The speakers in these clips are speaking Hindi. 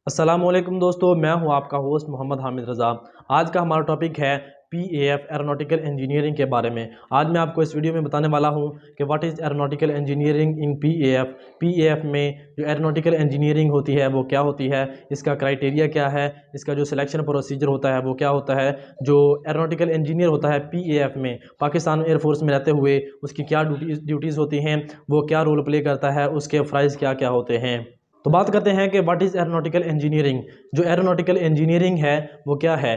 अस्सलामुअलैकुम दोस्तों, मैं हूं आपका होस्ट मोहम्मद हामिद रज़ा। आज का हमारा टॉपिक है पीएएफ एरोनॉटिकल इंजीनियरिंग के बारे में। आज मैं आपको इस वीडियो में बताने वाला हूं कि what is aeronautical engineering in PAF. PAF में जो एरोनॉटिकल इंजीनियरिंग होती है वो क्या होती है, इसका क्राइटेरिया क्या है, इसका जो सिलेक्शन प्रोसीजर होता है वो क्या होता है। जो एरोनॉटिकल इंजीनियर होता है पीएएफ में, पाकिस्तान एयरफोर्स में रहते हुए उसकी क्या ड्यूटीज़ होती हैं, वो क्या रोल प्ले करता है, उसके फ़राइज़ क्या क्या होते हैं। तो बात करते हैं कि व्हाट इज़ एरोनॉटिकल इंजीनियरिंग। जो एरोनॉटिकल इंजीनियरिंग है वो क्या है।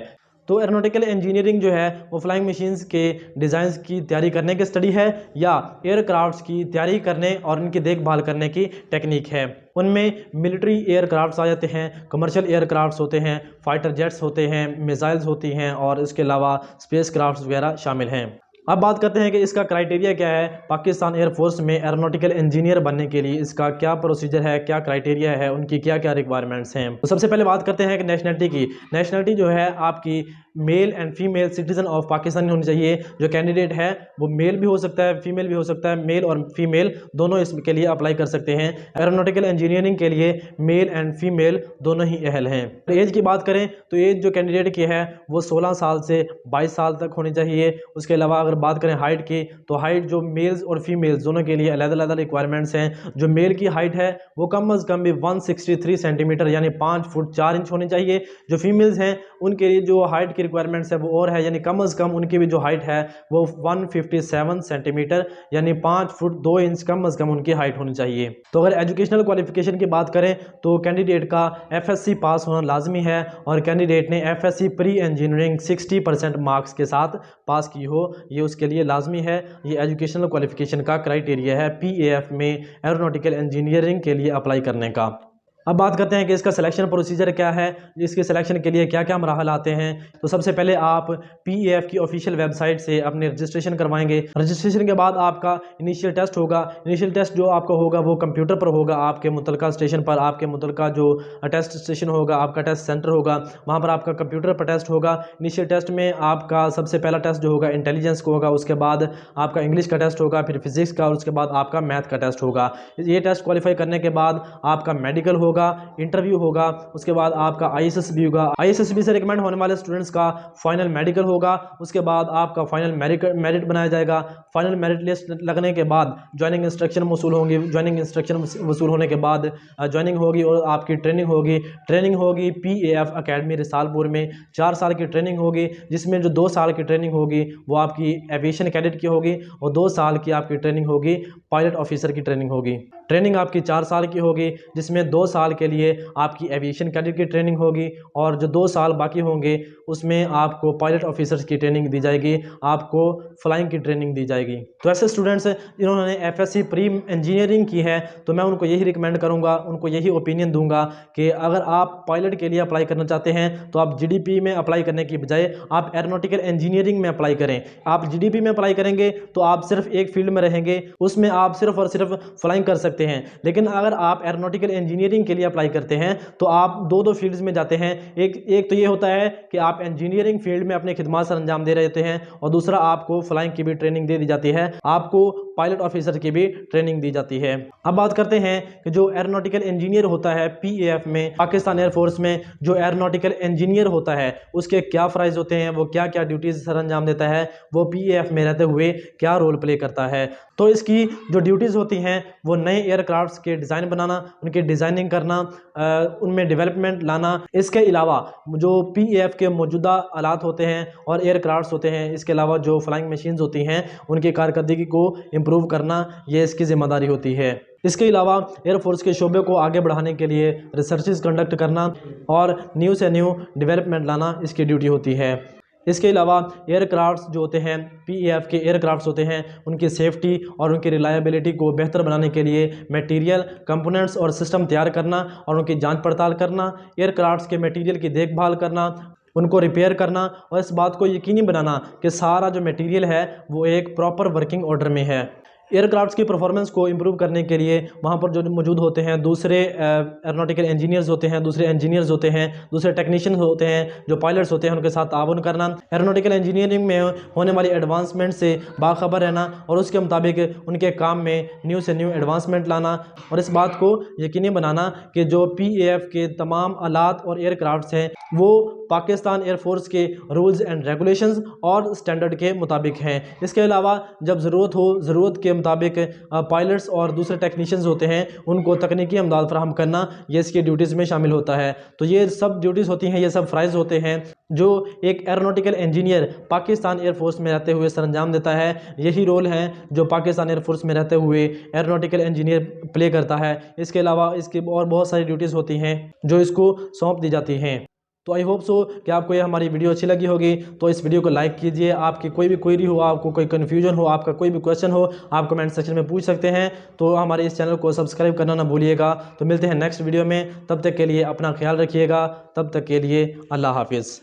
तो एरोनॉटिकल इंजीनियरिंग जो है वो फ्लाइंग मशीन्स के डिज़ाइंस की तैयारी करने की स्टडी है या एयरक्राफ्ट्स की तैयारी करने और इनकी देखभाल करने की टेक्निक है। उनमें मिलिट्री एयरक्राफ्ट्स आ जाते हैं, कमर्शियल एयरक्राफ्ट्स होते हैं, फाइटर जेट्स होते हैं, मिसाइल्स होती हैं और इसके अलावा स्पेस क्राफ्ट्स वगैरह शामिल हैं। अब बात करते हैं कि इसका क्राइटेरिया क्या है। पाकिस्तान एयरफोर्स में एरोनॉटिकल इंजीनियर बनने के लिए इसका क्या प्रोसीजर है, क्या क्राइटेरिया है, उनकी क्या क्या रिक्वायरमेंट्स हैं। तो सबसे पहले बात करते हैं कि नेशनलिटी की। नेशनलिटी जो है आपकी male and female citizen of Pakistan होनी चाहिए। जो कैंडिडेट है वो मेल भी हो सकता है, फीमेल भी हो सकता है। मेल और फीमेल दोनों इसके लिए अप्लाई कर सकते हैं। एरोनॉटिकल इंजीनियरिंग के लिए मेल एंड फीमेल दोनों ही अहल हैं। तो एज की बात करें तो एज जो कैंडिडेट की है वो 16 साल से 22 साल तक होनी चाहिए। उसके अलावा अगर बात करें हाइट की तो हाइट जो मेल्स और फीमेल्स दोनों के लिए अलग अलग रिक्वायरमेंट्स हैं। जो मेल की हाइट है वो कम अज़ कम भी 163 सेंटीमीटर यानी 5 फुट 4 इंच होनी चाहिए। जो फीमेल्स हैं उनके लिए जो हाइट की रिक्वायरमेंट्स है वो और है, यानी कम अज़ कम उनकी भी जो हाइट है वो 157 सेंटीमीटर यानी 5 फुट 2 इंच कम अज़ कम उनकी हाइट होनी चाहिए। तो अगर एजुकेशनल क्वालिफिकेशन की बात करें तो कैंडिडेट का एफएससी पास होना लाजमी है और कैंडिडेट ने एफएससी प्री इंजीनियरिंग 60% मार्क्स के साथ पास की हो, ये उसके लिए लाजमी है। ये एजुकेशनल क्वालिफिकेशन का क्राइटेरिया है पीएएफ में एरोनॉटिकल इंजीनियरिंग के लिए अप्लाई करने का। अब बात करते हैं कि इसका सिलेक्शन प्रोसीजर क्या है, इसके सिलेक्शन के लिए क्या क्या मराहल आते हैं। तो सबसे पहले आप पीएएफ की ऑफिशियल वेबसाइट से अपने रजिस्ट्रेशन करवाएंगे। रजिस्ट्रेशन के बाद आपका इनिशियल टेस्ट होगा। इनिशियल टेस्ट जो आपका होगा वो कंप्यूटर पर होगा, आपके मुतलका स्टेशन पर, आपके मुतलका जो टेस्ट स्टेशन होगा, आपका टेस्ट सेंटर होगा, वहाँ पर आपका कंप्यूटर पर टेस्ट होगा। इनिशियल टेस्ट में आपका सबसे पहला टेस्ट जो होगा इंटेलिजेंस को होगा, उसके बाद आपका इंग्लिश का टेस्ट होगा, फिर फिजिक्स का और उसके बाद आपका मैथ का टेस्ट होगा। ये टेस्ट क्वालिफाई करने के बाद आपका मेडिकल होगा, इंटरव्यू होगा, उसके बाद आपका आईएसएसबी होगा। आईएसएसबी से रिकमेंड होने वाले स्टूडेंट्स का फाइनल मेडिकल होगा। उसके बाद आपका फाइनल मेरिट बनाया जाएगा। फाइनल मेरिट लिस्ट लगने के बाद ज्वाइनिंग इंस्ट्रक्शन वसूल होंगी। ज्वाइनिंग इंस्ट्रक्शन वसूल होने के बाद ज्वाइनिंग होगी और आपकी ट्रेनिंग होगी। ट्रेनिंग होगी पीएएफ अकेडमी रिसालपुर में 4 साल की ट्रेनिंग होगी, जिसमें जो 2 साल की ट्रेनिंग होगी वो आपकी एविएशन कैडेट की होगी और 2 साल की आपकी ट्रेनिंग होगी पायलट ऑफिसर की ट्रेनिंग होगी। ट्रेनिंग आपकी 4 साल की होगी, जिसमें 2 साल के लिए आपकी एविएशन कैडेट की ट्रेनिंग होगी और जो 2 साल बाकी होंगे उसमें आपको पायलट ऑफिसर्स की ट्रेनिंग दी जाएगी, आपको फ्लाइंग की ट्रेनिंग दी जाएगी। तो ऐसे स्टूडेंट्स जिन्होंने एफएससी प्री इंजीनियरिंग की है तो मैं उनको यही रिकमेंड करूंगा, उनको यही ओपिनियन दूंगा कि अगर आप पायलट के लिए अप्लाई करना चाहते हैं तो आप जीडीपी में अप्लाई करने की बजाय आप एरोनॉटिकल इंजीनियरिंग में अप्लाई करें। आप जीडीपी में अप्लाई करेंगे तो आप सिर्फ एक फील्ड में रहेंगे, उसमें आप सिर्फ और सिर्फ फ्लाइंग कर सकते हैं। लेकिन अगर आप एरोनॉटिकल इंजीनियरिंग के लिए अप्लाई करते हैं तो आप दो फील्ड्स में जाते हैं। एक तो ये होता है कि आप इंजीनियरिंग फील्ड में अपने खिदमत सर अंजाम दे रहे हैं और दूसरा आपको फ्लाइंग की भी ट्रेनिंग दे दी जाती है, आपको पायलट ऑफिसर की भी ट्रेनिंग दी जाती है। अब बात करते हैं कि जो एरोनॉटिकल इंजीनियर होता है पीएएफ में, पाकिस्तान एयरफोर्स में जो एरोनॉटिकल इंजीनियर होता है उसके क्या फ़राइज़ होते हैं, वो क्या क्या ड्यूटीज़ सर अंजाम देता है, वो पीएएफ में रहते हुए क्या रोल प्ले करता है। तो इसकी जो ड्यूटीज़ होती हैं वो नए एयरक्राफ्ट्स के डिज़ाइन बनाना, उनकी डिज़ाइनिंग करना, उनमें डेवलपमेंट लाना। इसके अलावा जो पीएएफ के मौजूदा आलात होते हैं और एयरक्राफ्ट्स होते हैं, इसके अलावा जो फ्लाइंग मशीन्स होती हैं उनकी कारकर्दगी को इम्प्रूव करना, ये इसकी ज़िम्मेदारी होती है। इसके अलावा एयरफोर्स के शोबे को आगे बढ़ाने के लिए रिसर्चेस कंडक्ट करना और न्यू से न्यू डेवलपमेंट लाना इसकी ड्यूटी होती है। इसके अलावा एयरक्राफ्ट्स जो होते हैं, पीएएफ के एयरक्राफ्ट्स होते हैं, उनकी सेफ्टी और उनकी रिलायबिलिटी को बेहतर बनाने के लिए मटेरियल, कंपोनेंट्स और सिस्टम तैयार करना और उनकी जांच पड़ताल करना, एयरक्राफ्ट्स के मटेरियल की देखभाल करना, उनको रिपेयर करना और इस बात को यकीनी बनाना कि सारा जो मटेरियल है वो एक प्रॉपर वर्किंग ऑर्डर में है। एयरक्राफ्ट्स की परफॉर्मेंस को इम्प्रूव करने के लिए वहाँ पर जो मौजूद होते हैं दूसरे एरोनॉटिकल इंजीनियर्स होते हैं, दूसरे इंजीनियर्स होते हैं, दूसरे टेक्नीशियंस होते हैं, जो पायलट्स होते हैं, उनके साथ ताउन करना, एरोनॉटिकल इंजीनियरिंग में होने वाली एडवांसमेंट से बाखबर रहना और उसके मुताबिक उनके काम में न्यू से न्यू एडवांसमेंट लाना और इस बात को यकीनी बनाना कि जो PAF के तमाम आलात और एयरक्राफ्ट्स हैं वो पाकिस्तान एयरफोर्स के रूल्स एंड रेगुलेशंस और स्टैंडर्ड के मुताबिक हैं। इसके अलावा जब ज़रूरत के मुताबिक पायलट्स और दूसरे टेक्नीशियंस होते हैं उनको तकनीकी अमदाद फराहम करना ये इसकी ड्यूटीज़ में शामिल होता है। तो ये सब ड्यूटीज़ होती हैं, ये सब फ़राइज़ होते हैं जो एक एरोनॉटिकल इंजीनियर पाकिस्तान एयरफोर्स में रहते हुए सरअंजाम देता है। यही रोल है जो पाकिस्तान एयरफोर्स में रहते हुए एरोनॉटिकल इंजीनियर प्ले करता है। इसके अलावा इसकी और बहुत सारी ड्यूटीज़ होती हैं जो इसको सौंप दी जाती हैं। तो आई होप सो कि आपको ये हमारी वीडियो अच्छी लगी होगी। तो इस वीडियो को लाइक कीजिए। आपकी कोई भी क्वेरी हो, आपको कोई कन्फ्यूजन हो, आपका कोई भी क्वेश्चन हो, आप कमेंट सेक्शन में पूछ सकते हैं। तो हमारे इस चैनल को सब्सक्राइब करना ना भूलिएगा। तो मिलते हैं नेक्स्ट वीडियो में, तब तक के लिए अपना ख्याल रखिएगा। तब तक के लिए अल्लाह हाफिज़।